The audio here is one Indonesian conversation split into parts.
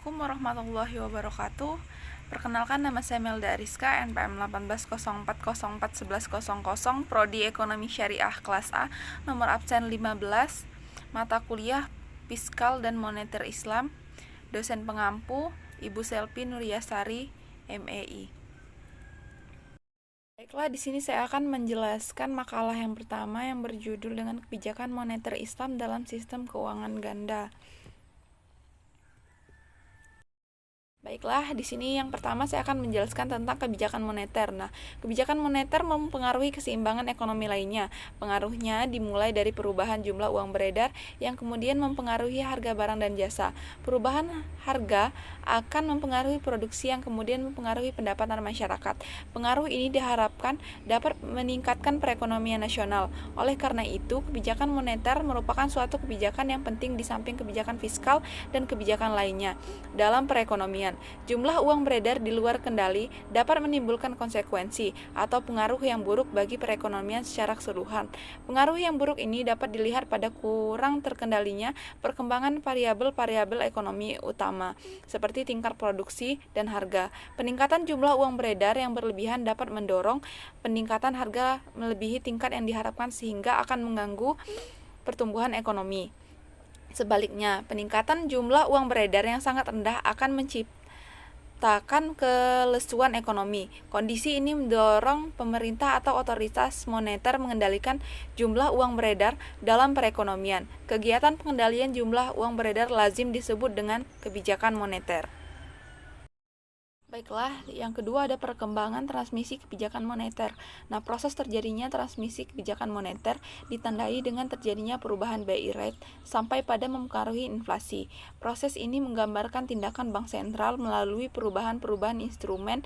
Assalamualaikum warahmatullahi wabarakatuh. Perkenalkan, nama saya Melda Ariska, NPM 1804041100, Prodi Ekonomi Syariah kelas A, nomor absen 15, mata kuliah Fiskal dan Moneter Islam. Dosen pengampu Ibu Selvi Nuryasari, MEI. Baiklah, di sini saya akan menjelaskan makalah yang pertama yang berjudul dengan kebijakan moneter Islam dalam sistem keuangan ganda. Baiklah, di sini yang pertama saya akan menjelaskan tentang kebijakan moneter. Nah, kebijakan moneter mempengaruhi keseimbangan ekonomi lainnya. Pengaruhnya dimulai dari perubahan jumlah uang beredar yang kemudian mempengaruhi harga barang dan jasa. Perubahan harga akan mempengaruhi produksi yang kemudian mempengaruhi pendapatan masyarakat. Pengaruh ini diharapkan dapat meningkatkan perekonomian nasional. Oleh karena itu, kebijakan moneter merupakan suatu kebijakan yang penting di samping kebijakan fiskal dan kebijakan lainnya dalam perekonomian. Jumlah uang beredar di luar kendali dapat menimbulkan konsekuensi atau pengaruh yang buruk bagi perekonomian secara keseluruhan. Pengaruh yang buruk ini dapat dilihat pada kurang terkendalinya perkembangan variabel-variabel ekonomi utama, seperti tingkat produksi dan harga. Peningkatan jumlah uang beredar yang berlebihan dapat mendorong peningkatan harga melebihi tingkat yang diharapkan sehingga akan mengganggu pertumbuhan ekonomi. Sebaliknya, peningkatan jumlah uang beredar yang sangat rendah akan menciptakan kelesuan ekonomi. Kondisi ini mendorong pemerintah atau otoritas moneter mengendalikan jumlah uang beredar dalam perekonomian. Kegiatan pengendalian jumlah uang beredar lazim disebut dengan kebijakan moneter. Baiklah, yang kedua ada perkembangan transmisi kebijakan moneter. Nah, proses terjadinya transmisi kebijakan moneter ditandai dengan terjadinya perubahan BI rate sampai pada mempengaruhi inflasi. Proses ini menggambarkan tindakan bank sentral melalui perubahan-perubahan instrumen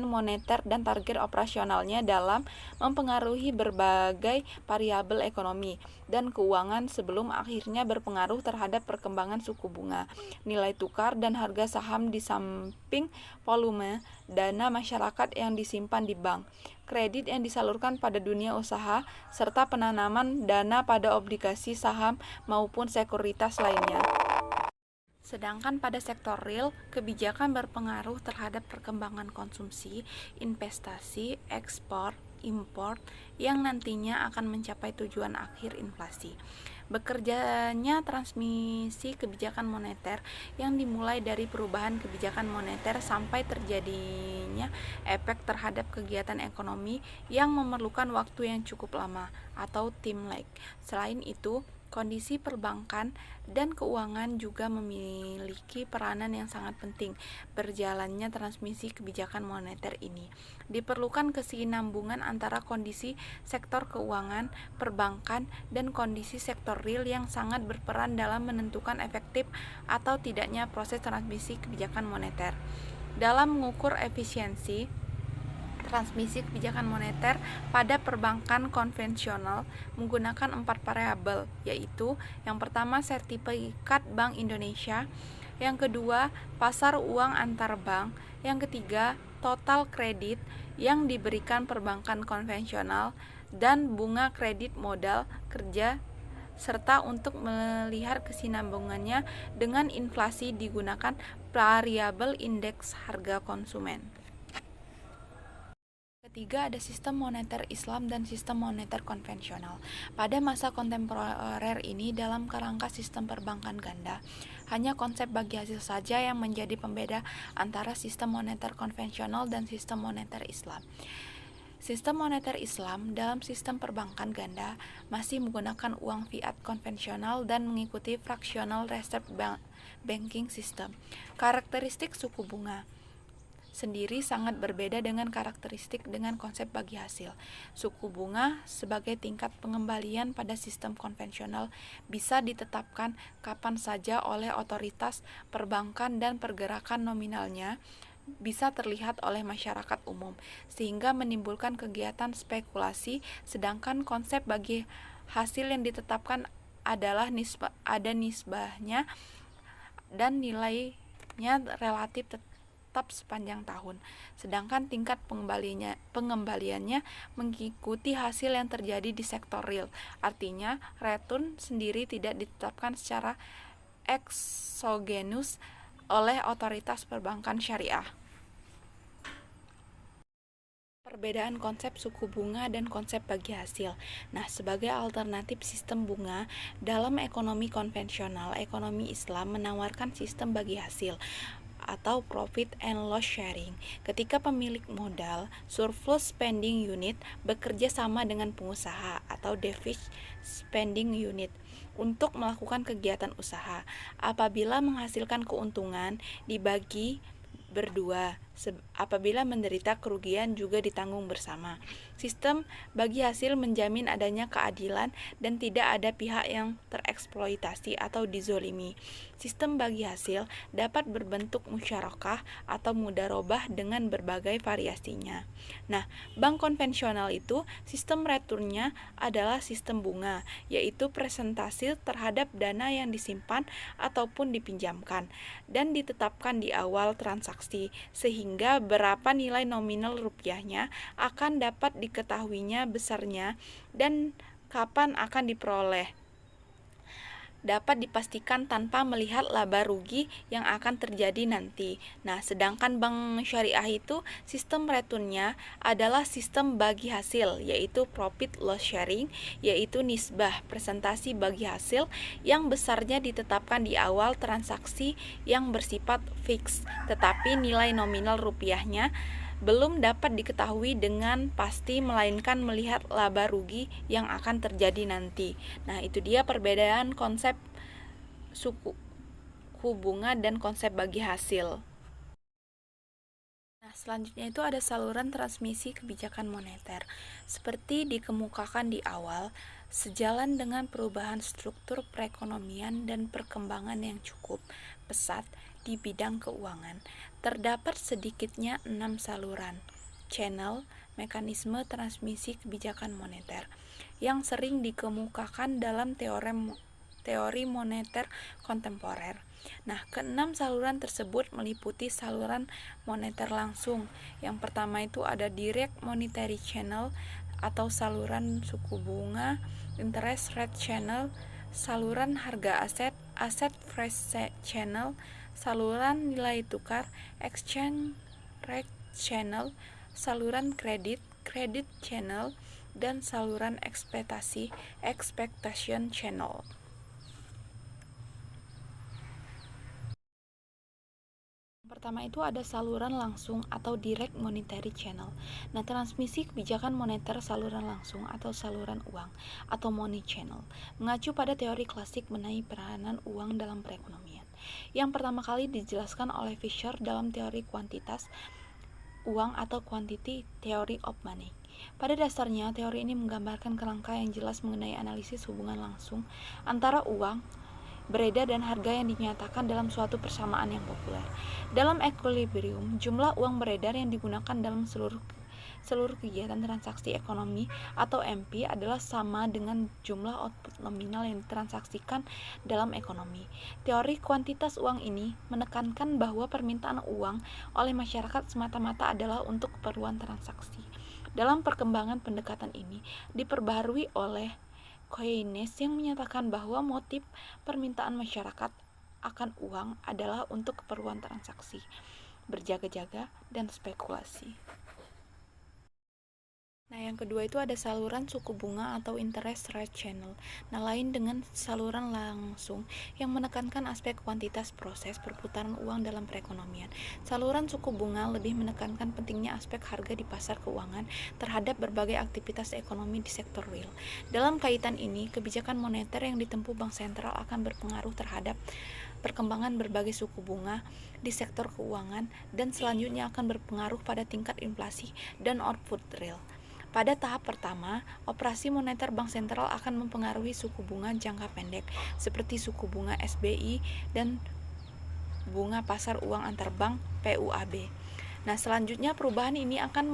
moneter dan target operasionalnya dalam mempengaruhi berbagai variabel ekonomi dan keuangan sebelum akhirnya berpengaruh terhadap perkembangan suku bunga, nilai tukar, dan harga saham di samping volume dana masyarakat yang disimpan di bank, kredit yang disalurkan pada dunia usaha, serta penanaman dana pada obligasi saham maupun sekuritas lainnya. Sedangkan pada sektor real, kebijakan berpengaruh terhadap perkembangan konsumsi, investasi, ekspor, import, yang nantinya akan mencapai tujuan akhir inflasi. Bekerjanya transmisi kebijakan moneter yang dimulai dari perubahan kebijakan moneter sampai terjadinya efek terhadap kegiatan ekonomi yang memerlukan waktu yang cukup lama atau time lag. Selain itu, kondisi perbankan dan keuangan juga memiliki peranan yang sangat penting berjalannya transmisi kebijakan moneter ini. Diperlukan kesinambungan antara kondisi sektor keuangan, perbankan, dan kondisi sektor real yang sangat berperan dalam menentukan efektif atau tidaknya proses transmisi kebijakan moneter. Dalam mengukur efisiensi transmisi kebijakan moneter pada perbankan konvensional menggunakan 4 variabel, yaitu yang pertama sertifikat Bank Indonesia, yang kedua pasar uang antar bank, yang ketiga total kredit yang diberikan perbankan konvensional, dan bunga kredit modal kerja, serta untuk melihat kesinambungannya dengan inflasi digunakan variabel indeks harga konsumen. Ketiga, ada sistem moneter Islam dan sistem moneter konvensional. Pada masa kontemporer ini, dalam kerangka sistem perbankan ganda, hanya konsep bagi hasil saja yang menjadi pembeda antara sistem moneter konvensional dan sistem moneter Islam. Sistem moneter Islam dalam sistem perbankan ganda masih menggunakan uang fiat konvensional dan mengikuti fractional reserve banking system. Karakteristik suku bunga sendiri sangat berbeda dengan karakteristik dengan konsep bagi hasil. Suku bunga sebagai tingkat pengembalian pada sistem konvensional bisa ditetapkan kapan saja oleh otoritas perbankan dan pergerakan nominalnya bisa terlihat oleh masyarakat umum, sehingga menimbulkan kegiatan spekulasi, sedangkan konsep bagi hasil yang ditetapkan adalah nisbahnya dan nilainya relatif tetap sepanjang tahun, sedangkan tingkat pengembaliannya mengikuti hasil yang terjadi di sektor real. Artinya, return sendiri tidak ditetapkan secara eksogenus oleh otoritas perbankan syariah. Perbedaan konsep suku bunga dan konsep bagi hasil. Nah, sebagai alternatif sistem bunga, dalam ekonomi konvensional, ekonomi Islam menawarkan sistem bagi hasil atau profit and loss sharing. Ketika pemilik modal, surplus spending unit, bekerja sama dengan pengusaha atau deficit spending unit untuk melakukan kegiatan usaha. Apabila menghasilkan keuntungan, dibagi berdua. Apabila menderita kerugian juga ditanggung bersama. Sistem bagi hasil menjamin adanya keadilan dan tidak ada pihak yang tereksploitasi atau dizolimi. Sistem bagi hasil dapat berbentuk musyarakah atau mudharabah dengan berbagai variasinya. Nah, bank konvensional itu sistem returnnya adalah sistem bunga, yaitu presentasi terhadap dana yang disimpan ataupun dipinjamkan dan ditetapkan di awal transaksi, sehingga berapa nilai nominal rupiahnya akan dapat diketahuinya besarnya dan kapan akan diperoleh. Dapat dipastikan tanpa melihat laba rugi yang akan terjadi nanti. Nah, sedangkan bank syariah itu sistem returnnya adalah sistem bagi hasil, yaitu profit loss sharing, yaitu nisbah presentasi bagi hasil yang besarnya ditetapkan di awal transaksi yang bersifat fix, tetapi nilai nominal rupiahnya belum dapat diketahui dengan pasti melainkan melihat laba rugi yang akan terjadi nanti. Nah, itu dia perbedaan konsep suku bunga dan konsep bagi hasil. Nah, selanjutnya itu ada saluran transmisi kebijakan moneter. Seperti dikemukakan di awal, sejalan dengan perubahan struktur perekonomian dan perkembangan yang cukup pesat di bidang keuangan, terdapat sedikitnya 6 saluran, channel, mekanisme transmisi kebijakan moneter, yang sering dikemukakan dalam teori moneter kontemporer. Nah, keenam saluran tersebut meliputi saluran moneter langsung. Yang pertama itu ada direct monetary channel atau saluran suku bunga, interest rate channel, saluran harga aset, asset price channel, saluran nilai tukar, exchange rate channel, saluran kredit, credit channel, dan saluran ekspektasi, expectation channel. Pertama itu ada saluran langsung atau direct monetary channel. Nah, transmisi kebijakan moneter saluran langsung atau saluran uang atau money channel mengacu pada teori klasik mengenai peranan uang dalam perekonomian. Yang pertama kali dijelaskan oleh Fisher dalam teori kuantitas uang atau quantity theory of money. Pada dasarnya, teori ini menggambarkan kerangka yang jelas mengenai analisis hubungan langsung antara uang beredar dan harga yang dinyatakan dalam suatu persamaan yang populer. Dalam equilibrium, jumlah uang beredar yang digunakan dalam seluruh kegiatan transaksi ekonomi atau MP adalah sama dengan jumlah output nominal yang ditransaksikan dalam ekonomi. Teori kuantitas uang ini menekankan bahwa permintaan uang oleh masyarakat semata-mata adalah untuk keperluan transaksi. Dalam perkembangan pendekatan ini diperbaharui oleh Keynes yang menyatakan bahwa motif permintaan masyarakat akan uang adalah untuk keperluan transaksi, berjaga-jaga, dan spekulasi. Nah, yang kedua itu ada saluran suku bunga atau interest rate channel. Nah, lain dengan saluran langsung yang menekankan aspek kuantitas proses perputaran uang dalam perekonomian. Saluran suku bunga lebih menekankan pentingnya aspek harga di pasar keuangan terhadap berbagai aktivitas ekonomi di sektor real. Dalam kaitan ini, kebijakan moneter yang ditempuh bank sentral akan berpengaruh terhadap perkembangan berbagai suku bunga di sektor keuangan dan selanjutnya akan berpengaruh pada tingkat inflasi dan output real. Pada tahap pertama, operasi moneter bank sentral akan mempengaruhi suku bunga jangka pendek seperti suku bunga SBI dan bunga pasar uang antar bank PUAB. Nah, selanjutnya perubahan ini akan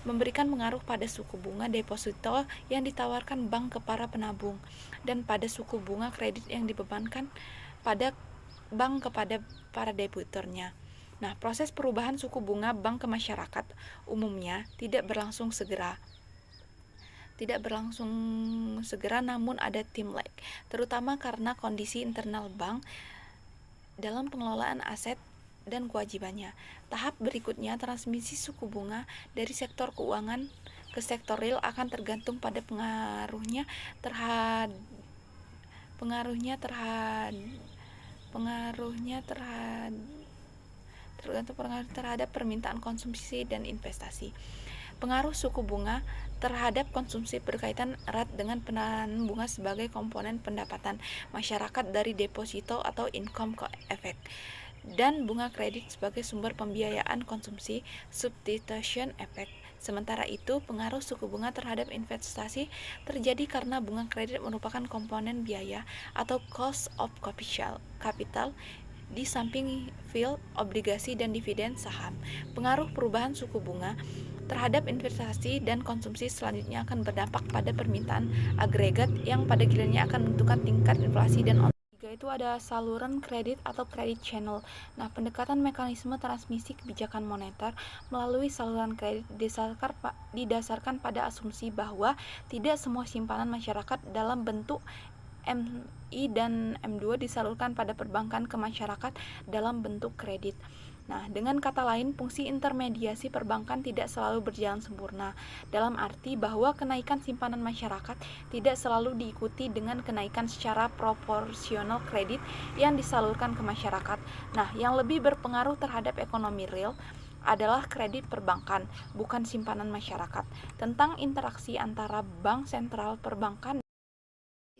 memberikan pengaruh pada suku bunga deposito yang ditawarkan bank ke para penabung dan pada suku bunga kredit yang dibebankan pada bank kepada para debiturnya. Nah, proses perubahan suku bunga bank ke masyarakat umumnya tidak berlangsung segera namun ada time lag, terutama karena kondisi internal bank dalam pengelolaan aset dan kewajibannya. Tahap berikutnya, transmisi suku bunga dari sektor keuangan ke sektor real akan tergantung pada pengaruhnya terhadap pengaruhnya terhadap pengaruhnya terhadap tergantung pengaruh terhadap permintaan konsumsi dan investasi. Pengaruh suku bunga terhadap konsumsi berkaitan erat dengan penanaman bunga sebagai komponen pendapatan masyarakat dari deposito atau income effect, dan bunga kredit sebagai sumber pembiayaan konsumsi substitution effect. Sementara itu, pengaruh suku bunga terhadap investasi terjadi karena bunga kredit merupakan komponen biaya atau cost of capital di samping yield obligasi dan dividen saham. Pengaruh perubahan suku bunga terhadap investasi dan konsumsi selanjutnya akan berdampak pada permintaan agregat yang pada gilirannya akan menentukan tingkat inflasi dan itu ada saluran kredit atau credit channel. Nah, pendekatan mekanisme transmisi kebijakan moneter melalui saluran kredit didasarkan pada asumsi bahwa tidak semua simpanan masyarakat dalam bentuk MI dan M2 disalurkan pada perbankan ke masyarakat dalam bentuk kredit. Nah, dengan kata lain, fungsi intermediasi perbankan tidak selalu berjalan sempurna, dalam arti bahwa kenaikan simpanan masyarakat tidak selalu diikuti dengan kenaikan secara proporsional kredit yang disalurkan ke masyarakat. Nah, yang lebih berpengaruh terhadap ekonomi real adalah kredit perbankan, bukan simpanan masyarakat. Tentang interaksi antara bank sentral perbankan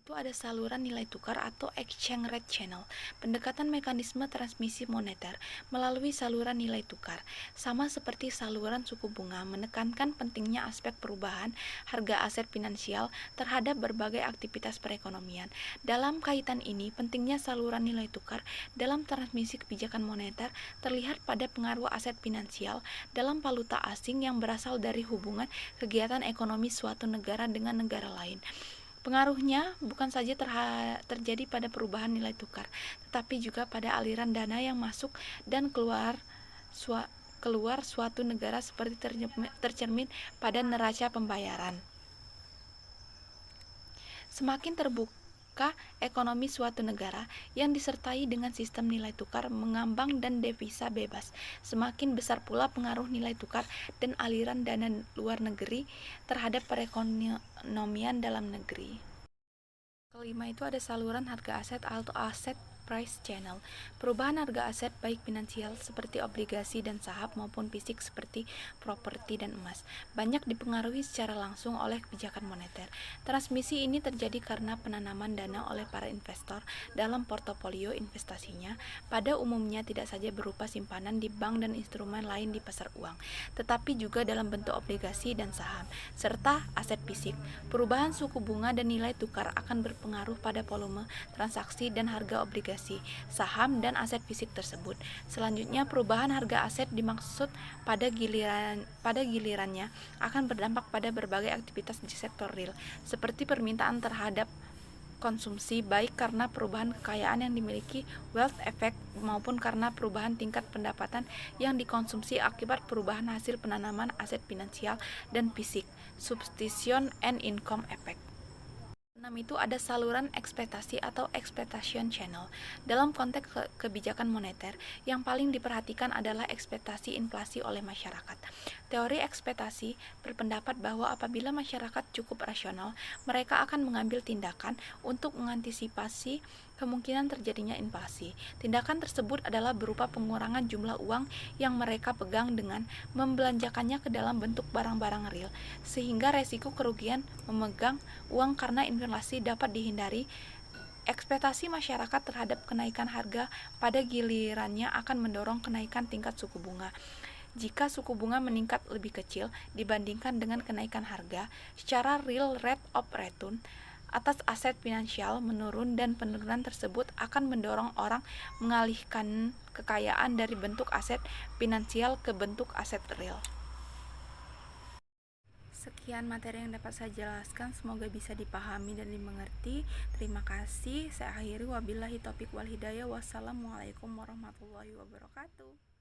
itu ada saluran nilai tukar atau exchange rate channel. Pendekatan mekanisme transmisi moneter melalui saluran nilai tukar, sama seperti saluran suku bunga, menekankan pentingnya aspek perubahan harga aset finansial terhadap berbagai aktivitas perekonomian. Dalam kaitan ini, pentingnya saluran nilai tukar dalam transmisi kebijakan moneter terlihat pada pengaruh aset finansial dalam valuta asing yang berasal dari hubungan kegiatan ekonomi suatu negara dengan negara lain. Pengaruhnya bukan saja terjadi pada perubahan nilai tukar, tetapi juga pada aliran dana yang masuk dan keluar suatu negara seperti tercermin pada neraca pembayaran. Semakin terbuka ekonomi suatu negara yang disertai dengan sistem nilai tukar mengambang dan devisa bebas, semakin besar pula pengaruh nilai tukar dan aliran dana luar negeri terhadap perekonomian dalam negeri. Kelima itu ada saluran harga aset atau asset price channel. Perubahan harga aset baik finansial seperti obligasi dan saham maupun fisik seperti properti dan emas banyak dipengaruhi secara langsung oleh kebijakan moneter. Transmisi ini terjadi karena penanaman dana oleh para investor dalam portofolio investasinya pada umumnya tidak saja berupa simpanan di bank dan instrumen lain di pasar uang, tetapi juga dalam bentuk obligasi dan saham serta aset fisik. Perubahan suku bunga dan nilai tukar akan berpengaruh pada volume transaksi dan harga obligasi, saham, dan aset fisik tersebut. Selanjutnya, perubahan harga aset dimaksud pada gilirannya akan berdampak pada berbagai aktivitas di sektor real, seperti permintaan terhadap konsumsi baik karena perubahan kekayaan yang dimiliki wealth effect maupun karena perubahan tingkat pendapatan yang dikonsumsi akibat perubahan hasil penanaman aset finansial dan fisik, substitution and income effect. 6 itu ada saluran ekspektasi atau expectation channel. Dalam konteks kebijakan moneter, yang paling diperhatikan adalah ekspektasi inflasi oleh masyarakat. Teori ekspektasi berpendapat bahwa apabila masyarakat cukup rasional, mereka akan mengambil tindakan untuk mengantisipasi kemungkinan terjadinya inflasi. Tindakan tersebut adalah berupa pengurangan jumlah uang yang mereka pegang dengan membelanjakannya ke dalam bentuk barang-barang real, sehingga resiko kerugian memegang uang karena inflasi dapat dihindari. Ekspektasi masyarakat terhadap kenaikan harga pada gilirannya akan mendorong kenaikan tingkat suku bunga. Jika suku bunga meningkat lebih kecil dibandingkan dengan kenaikan harga, secara real rate of return atas aset finansial menurun dan penurunan tersebut akan mendorong orang mengalihkan kekayaan dari bentuk aset finansial ke bentuk aset real. Sekian materi yang dapat saya jelaskan, semoga bisa dipahami dan dimengerti. Terima kasih. Saya akhiri, wabillahi taufiq wal hidayah. Wassalamualaikum warahmatullahi wabarakatuh.